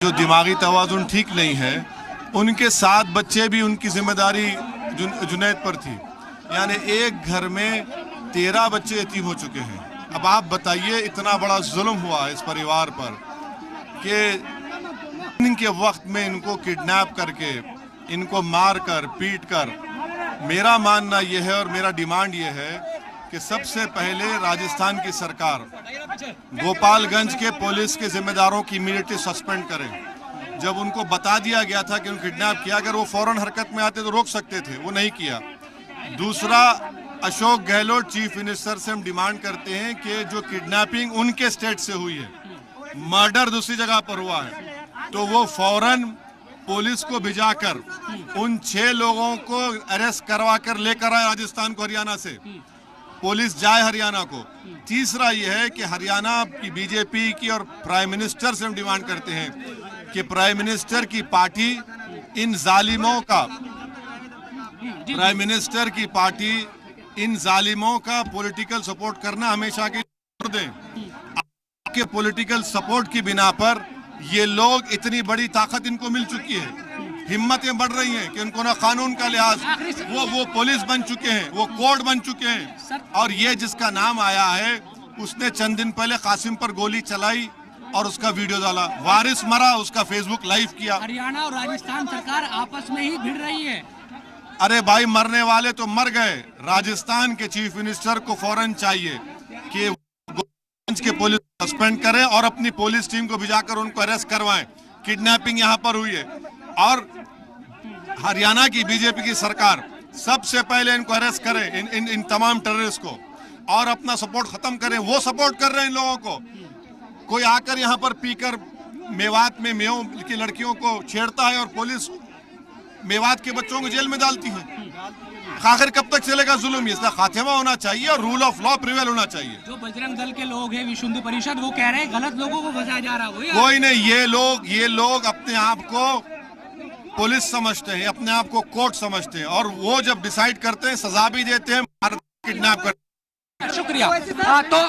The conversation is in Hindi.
जो दिमागी तवाज़ुन ठीक नहीं है, उनके 7 बच्चे भी उनकी जिम्मेदारी जुनैद पर थी। यानी एक घर में 13 बच्चे यतीम हो चुके हैं। अब आप बताइए, इतना बड़ा जुल्म हुआ है इस परिवार पर कि इनके वक्त में इनको किडनैप करके, इनको मार कर, पीट कर। मेरा मानना यह है और मेरा डिमांड यह है कि सबसे पहले राजस्थान की सरकार गोपालगंज के पुलिस के जिम्मेदारों की इमीडिएटली सस्पेंड करें। जब उनको बता दिया गया था कि उनको किडनैप किया, अगर वो फौरन हरकत में आते तो रोक सकते थे, वो नहीं किया। दूसरा, अशोक गहलोत चीफ मिनिस्टर से हम डिमांड करते हैं कि जो किडनैपिंग उनके स्टेट से हुई है, मर्डर दूसरी जगह पर हुआ है, तो वो फौरन पुलिस को भिजाकर उन 6 लोगों को अरेस्ट करवा कर लेकर आए राजस्थान को, हरियाणा से पुलिस जाए हरियाणा को। तीसरा यह है कि हरियाणा की बीजेपी की और प्राइम मिनिस्टर से हम डिमांड करते हैं कि प्राइम मिनिस्टर की पार्टी इन जालिमों का पॉलिटिकल सपोर्ट करना हमेशा के लिए छोड़ दें। आपके पॉलिटिकल सपोर्ट की बिना पर ये लोग, इतनी बड़ी ताकत इनको मिल चुकी है, हिम्मतें बढ़ रही हैं कि उनको ना कानून का लिहाज, वो पुलिस बन चुके हैं, वो कोर्ट बन चुके हैं। और ये जिसका नाम आया है, उसने चंद दिन पहले कासिम पर गोली चलाई और उसका वीडियो डाला, वारिस मरा, उसका फेसबुक लाइव किया। हरियाणा और राजस्थान सरकार आपस में ही भिड़ रही है। अरे भाई, मरने वाले तो मर गए। राजस्थान के चीफ मिनिस्टर को फौरन चाहिए कि गोपालगंज के पुलिस सस्पेंड करें और अपनी पुलिस टीम को भिजाकर उनको अरेस्ट करवाएं। किडनैपिंग यहाँ पर हुई है और हरियाणा की बीजेपी की सरकार सबसे पहले इनको अरेस्ट करे, इन तमाम टेररिस्ट को, और अपना सपोर्ट खत्म करें। वो सपोर्ट कर रहे हैं इन लोगों को। कोई आकर यहाँ पर पीकर मेवात में मेयों की लड़कियों को छेड़ता है और पुलिस मेवात के बच्चों को जेल में डालती है। आखिर कब तक चलेगा जुल्म? इसका खात्मा होना चाहिए और रूल ऑफ लॉ प्रिवेल होना चाहिए। जो बजरंग दल के लोग हैं, विश्व हिंदू परिषद, वो कह रहे हैं गलत लोगों को फंसाया जा रहा है। कोई नहीं, ये लोग अपने आप को पुलिस समझते हैं, अपने आप को कोर्ट समझते हैं, और वो जब डिसाइड करते हैं सजा भी देते हैं, किडनैप करते हैं। शुक्रिया। तो